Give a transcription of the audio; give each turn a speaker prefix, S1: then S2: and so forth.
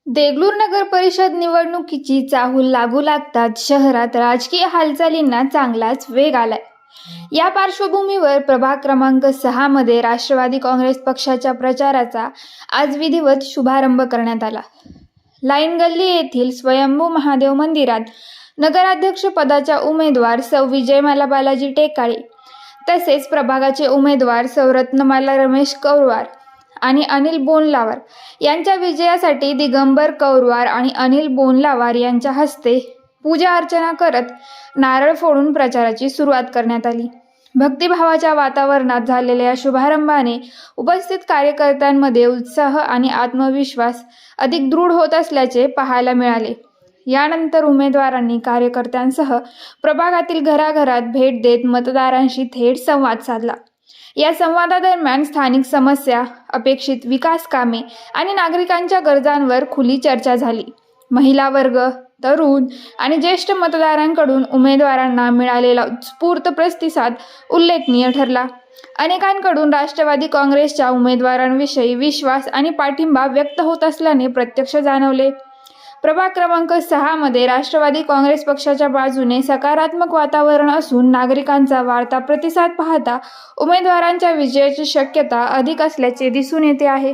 S1: देगलूर नगर परिषद निवडणुकीची चाहूल लागू लागताच शहरात राजकीय हालचालींना चांगलाच वेग आलाय। या पार्श्वभूमीवर प्रभाग क्रमांक 6 मध्ये राष्ट्रवादी काँग्रेस पक्षाच्या प्रचाराचा आज विधिवत शुभारंभ करण्यात आला। लाईन गल्ली येथील स्वयंभू महादेव मंदिरात नगराध्यक्ष पदाच्या उमेदवार सौ विजयमाला बालाजी टेकाळे तसेच प्रभागाचे उमेदवार सौ रत्नमाला रमेश कौरवार आणि अनिल बोनलावार यांच्या विजयासाठी दिगंबर कौरवार आणि अनिल बोनलावार यांच्या हस्ते पूजा अर्चना करत नारळ फोडून प्रचाराची सुरुवात करण्यात आली। भक्तिभावाच्या वातावरणात झालेल्या या शुभारंभाने उपस्थित कार्यकर्त्यांमध्ये उत्साह आणि आत्मविश्वास अधिक दृढ होत असल्याचे पाहायला मिळाले। यानंतर उमेदवारांनी कार्यकर्त्यांसह प्रभागातील घराघरात भेट देत मतदारांशी थेट संवाद साधला। या संवादादरम्यान स्थानिक समस्या, अपेक्षित विकास कामे आणि नागरिकांच्या गरजांवर खुली चर्चा झाली। महिला वर्ग, तरुण आणि ज्येष्ठ मतदारांकडून उमेदवारांना मिळालेला उत्स्फूर्त प्रतिसाद उल्लेखनीय ठरला। अनेकांकडून राष्ट्रवादी काँग्रेसच्या उमेदवारांविषयी विश्वास आणि पाठिंबा व्यक्त होत असल्याने प्रत्यक्ष जाणवले। प्रभाग क्रमांक 6 मध्ये राष्ट्रवादी काँग्रेस पक्षाच्या बाजूने सकारात्मक वातावरण असून नागरिकांचा वाढता प्रतिसाद पाहता उमेदवारांच्या विजयाची शक्यता अधिक असल्याचे दिसून येते आहे।